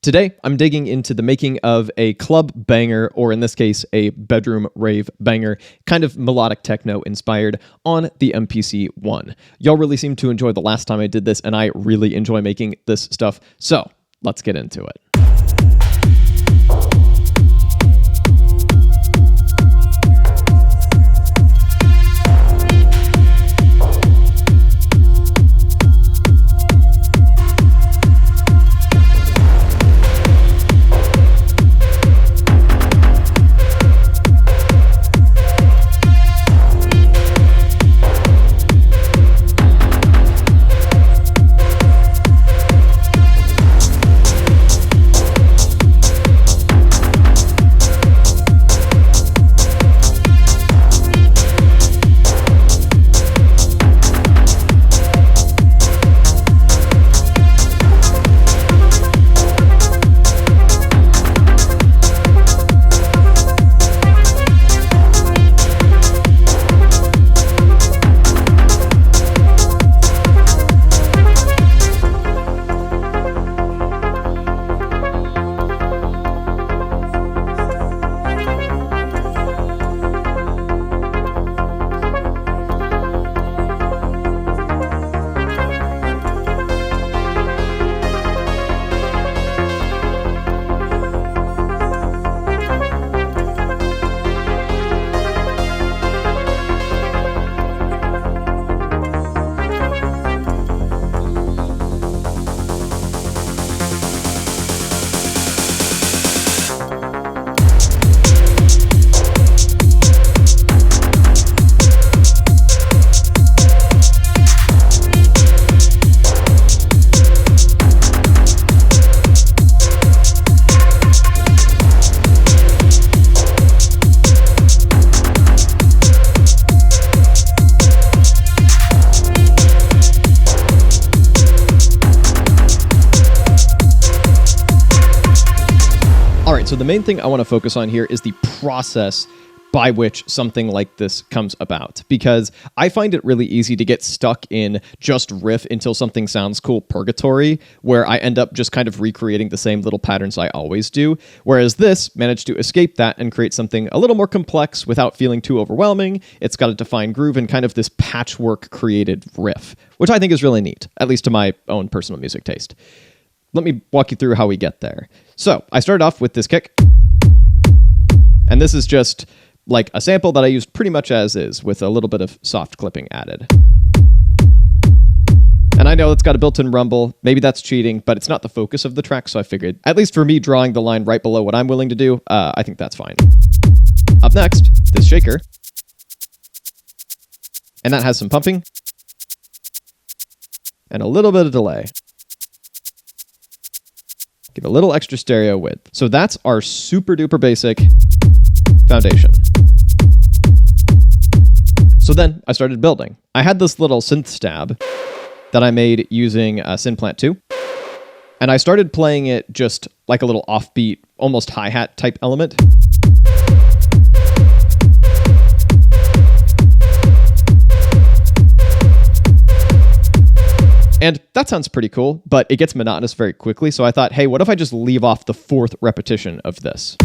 Today, I'm digging into the making of a club banger, or in this case, a bedroom rave banger, kind of melodic techno inspired on the MPC One. Y'all really seemed to enjoy the last time I did this, and I really enjoy making this stuff, so let's get into it. So the main thing I want to focus on here is the process by which something like this comes about, because I find it really easy to get stuck in just riff until something sounds cool purgatory, where I end up just kind of recreating the same little patterns I always do, whereas this managed to escape that and create something a little more complex without feeling too overwhelming. It's got a defined groove and kind of this patchwork created riff, which I think is really neat, at least to my own personal music taste. Let me walk you through how we get there. So I started off with this kick, and this is just like a sample that I used pretty much as is with a little bit of soft clipping added. And I know it's got a built-in rumble, maybe that's cheating, but it's not the focus of the track, so I figured, at least for me drawing the line right below what I'm willing to do, I think that's fine. Up next, this shaker. And that has some pumping and a little bit of delay. Give a little extra stereo width. So that's our super duper basic foundation. So then I started building. I had this little synth stab that I made using Synplant 2. And I started playing it just like a little offbeat, almost hi-hat type element. And that sounds pretty cool, but it gets monotonous very quickly, so I thought, hey, what if I just leave off the fourth repetition of this?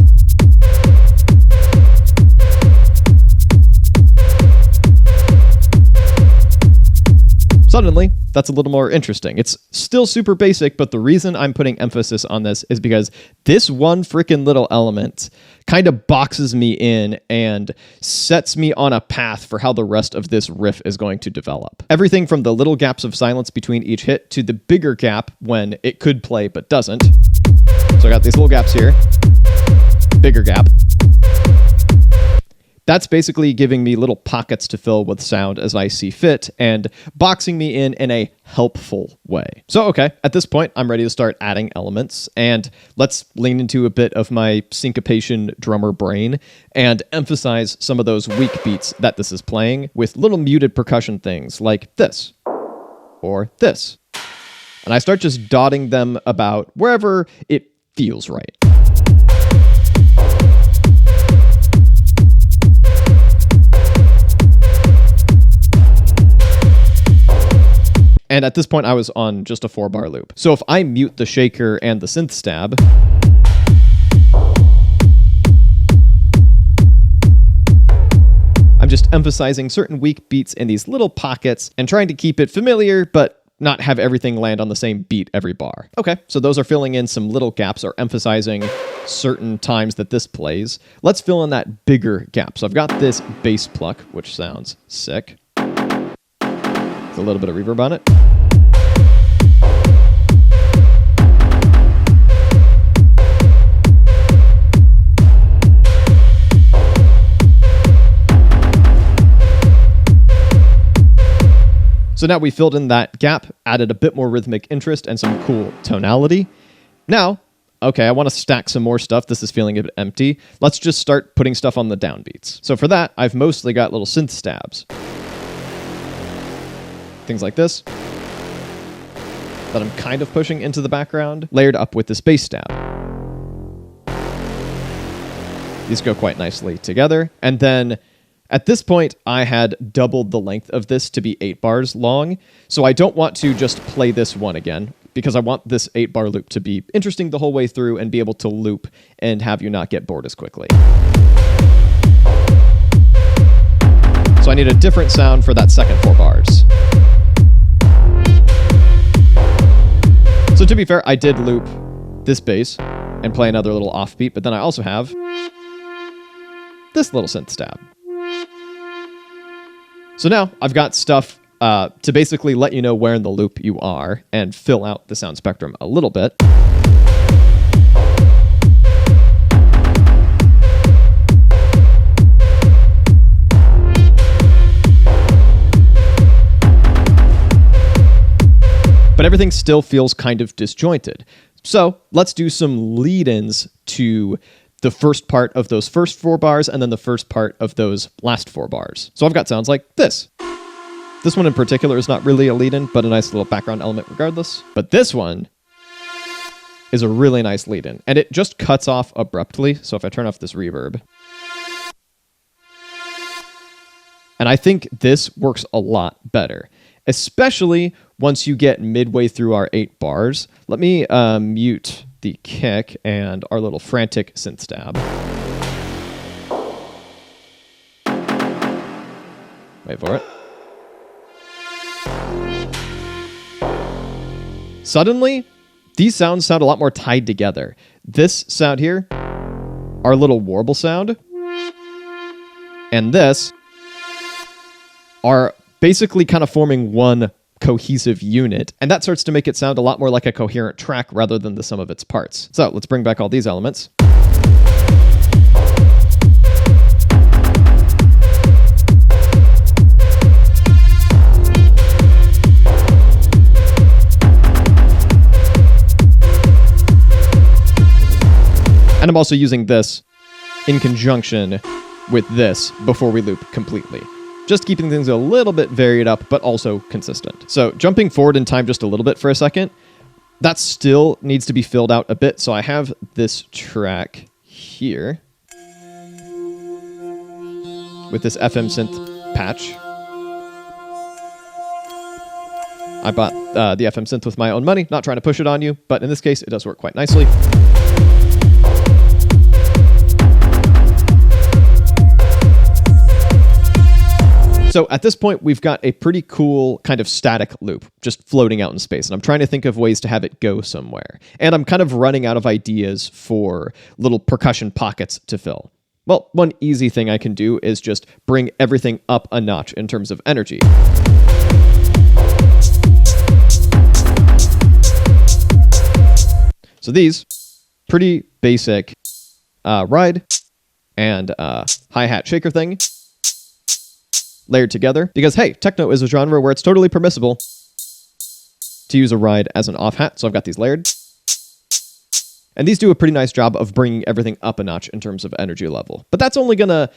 Suddenly, that's a little more interesting. It's still super basic, but the reason I'm putting emphasis on this is because this one freaking little element kind of boxes me in and sets me on a path for how the rest of this riff is going to develop. Everything from the little gaps of silence between each hit to the bigger gap when it could play but doesn't. So I got these little gaps here, bigger gap. That's basically giving me little pockets to fill with sound as I see fit and boxing me in a helpful way. So, okay, at this point, I'm ready to start adding elements, and let's lean into a bit of my syncopation drummer brain and emphasize some of those weak beats that this is playing with little muted percussion things like this or this. And I start just dotting them about wherever it feels right. And at this point, I was on just a 4-bar loop. So if I mute the shaker and the synth stab, I'm just emphasizing certain weak beats in these little pockets and trying to keep it familiar, but not have everything land on the same beat every bar. Okay, so those are filling in some little gaps or emphasizing certain times that this plays. Let's fill in that bigger gap. So I've got this bass pluck, which sounds sick. With a little bit of reverb on it. So now we filled in that gap, added a bit more rhythmic interest and some cool tonality. Now, okay, I want to stack some more stuff. This is feeling a bit empty. Let's just start putting stuff on the downbeats. So for that, I've mostly got little synth stabs. Things like this that I'm kind of pushing into the background, layered up with this bass stab. These go quite nicely together. And then at this point, I had doubled the length of this to be 8 bars long, so I don't want to just play this one again, because I want this 8-bar loop to be interesting the whole way through and be able to loop and have you not get bored as quickly. So I need a different sound for that second 4 bars. So to be fair, I did loop this bass and play another little offbeat, but then I also have this little synth stab. So now I've got stuff to basically let you know where in the loop you are and fill out the sound spectrum a little bit. But everything still feels kind of disjointed. So let's do some lead-ins to the first part of those first 4 bars and then the first part of those last 4 bars. So I've got sounds like this. This one in particular is not really a lead-in, but a nice little background element regardless. But this one is a really nice lead-in, and it just cuts off abruptly. So if I turn off this reverb, and I think this works a lot better, especially once you get midway through our 8 bars. Let me mute the kick and our little frantic synth stab. Wait for it. Suddenly, these sounds sound a lot more tied together. This sound here, our little warble sound, and this are basically kind of forming one cohesive unit, and that starts to make it sound a lot more like a coherent track rather than the sum of its parts. So let's bring back all these elements. And I'm also using this in conjunction with this before we loop completely. Just keeping things a little bit varied up, but also consistent. So jumping forward in time just a little bit for a second, that still needs to be filled out a bit. So I have this track here with this FM synth patch. I bought the FM synth with my own money, not trying to push it on you, but in this case, it does work quite nicely. So at this point, we've got a pretty cool kind of static loop just floating out in space. And I'm trying to think of ways to have it go somewhere. And I'm kind of running out of ideas for little percussion pockets to fill. Well, one easy thing I can do is just bring everything up a notch in terms of energy. So these, pretty basic ride and hi-hat shaker thing, layered together, because hey, techno is a genre where it's totally permissible to use a ride as an off hat, so I've got these layered. And these do a pretty nice job of bringing everything up a notch in terms of energy level. But that's only gonna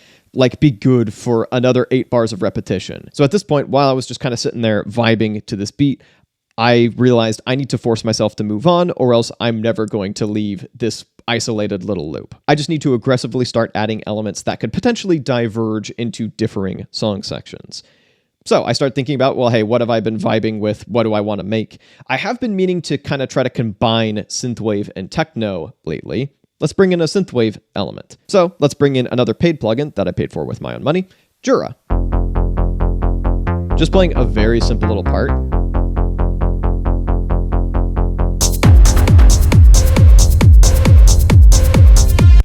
be good for another 8 bars of repetition. So at this point, while I was just kind of sitting there vibing to this beat, I realized I need to force myself to move on, or else I'm never going to leave this isolated little loop. I just need to aggressively start adding elements that could potentially diverge into differing song sections. So I start thinking about, well, hey, what have I been vibing with? What do I want to make? I have been meaning to kind of try to combine synthwave and techno lately. Let's bring in a synthwave element. So let's bring in another paid plugin that I paid for with my own money, Jura. Just playing a very simple little part.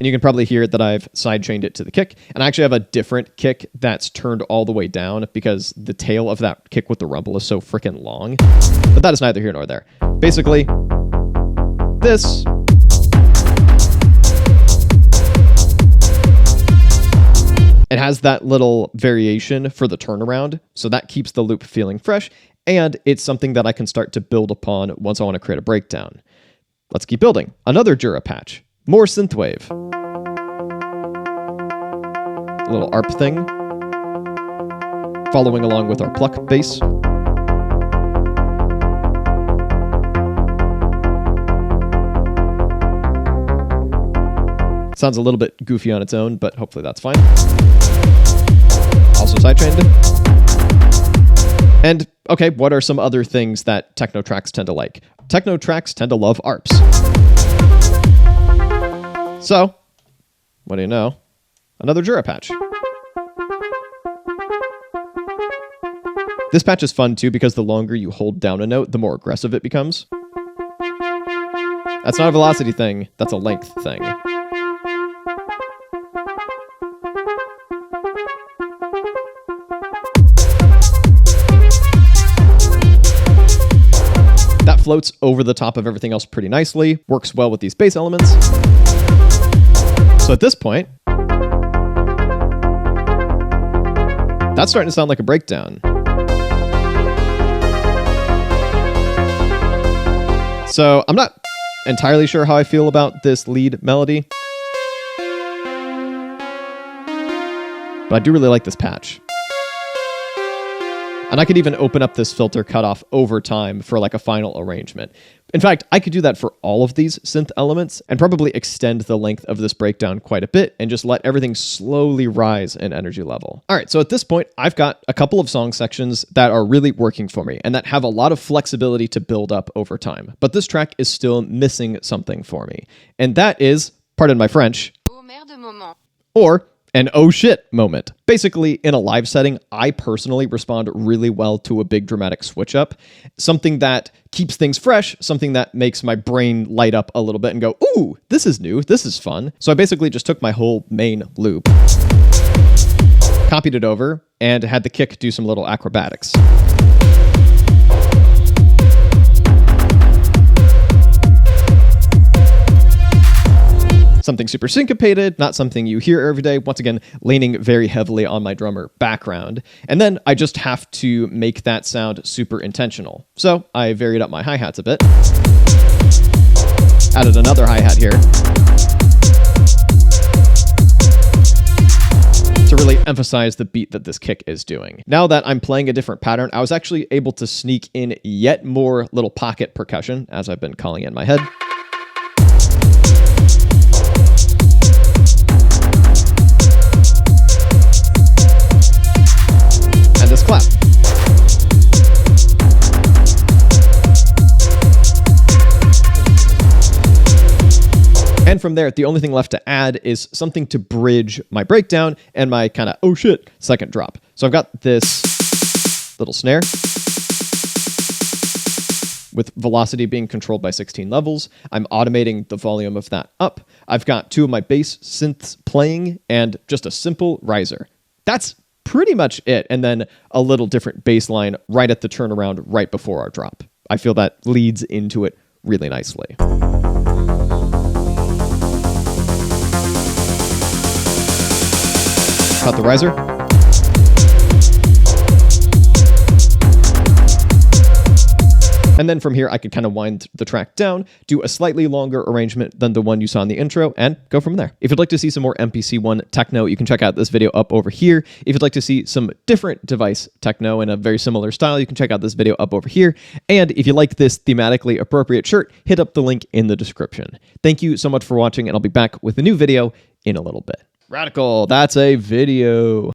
And you can probably hear that I've sidechained it to the kick. And I actually have a different kick that's turned all the way down because the tail of that kick with the rumble is so freaking long. But that is neither here nor there. Basically, this it has that little variation for the turnaround, so that keeps the loop feeling fresh, and it's something that I can start to build upon once I want to create a breakdown. Let's keep building. Another Jura patch. More synthwave. A little ARP thing. Following along with our pluck bass. Sounds a little bit goofy on its own, but hopefully that's fine. Also sidechained. And, okay, what are some other things that techno tracks tend to like? Techno tracks tend to love ARPs. So, what do you know? Another Jura patch. This patch is fun too because the longer you hold down a note, the more aggressive it becomes. That's not a velocity thing, that's a length thing. That floats over the top of everything else pretty nicely, works well with these bass elements. So at this point, that's starting to sound like a breakdown. So I'm not entirely sure how I feel about this lead melody, but I do really like this patch. And I could even open up this filter cutoff over time for like a final arrangement. In fact, I could do that for all of these synth elements and probably extend the length of this breakdown quite a bit and just let everything slowly rise in energy level. All right, so at this point, I've got a couple of song sections that are really working for me and that have a lot of flexibility to build up over time. But this track is still missing something for me. And that is, pardon my French, or an oh shit moment. Basically, in a live setting, I personally respond really well to a big dramatic switch up. Something that keeps things fresh, something that makes my brain light up a little bit and go, ooh, this is new, this is fun. So I basically just took my whole main loop, copied it over, and had the kick do some little acrobatics. Something super syncopated, not something you hear every day. Once again, leaning very heavily on my drummer background. And then I just have to make that sound super intentional. So I varied up my hi-hats a bit. Added another hi-hat here to really emphasize the beat that this kick is doing. Now that I'm playing a different pattern, I was actually able to sneak in yet more little pocket percussion, as I've been calling it in my head. This clap. And from there, the only thing left to add is something to bridge my breakdown and my kind of oh shit second drop. So I've got this little snare with velocity being controlled by 16 levels. I'm automating the volume of that up. I've got two of my bass synths playing and just a simple riser. That's pretty much it, and then a little different bass line right at the turnaround right before our drop. I feel that leads into it really nicely. Cut the riser. And then from here, I could kind of wind the track down, do a slightly longer arrangement than the one you saw in the intro, and go from there. If you'd like to see some more MPC One techno, you can check out this video up over here. If you'd like to see some different device techno in a very similar style, you can check out this video up over here. And if you like this thematically appropriate shirt, hit up the link in the description. Thank you so much for watching, and I'll be back with a new video in a little bit. Radical, that's a video.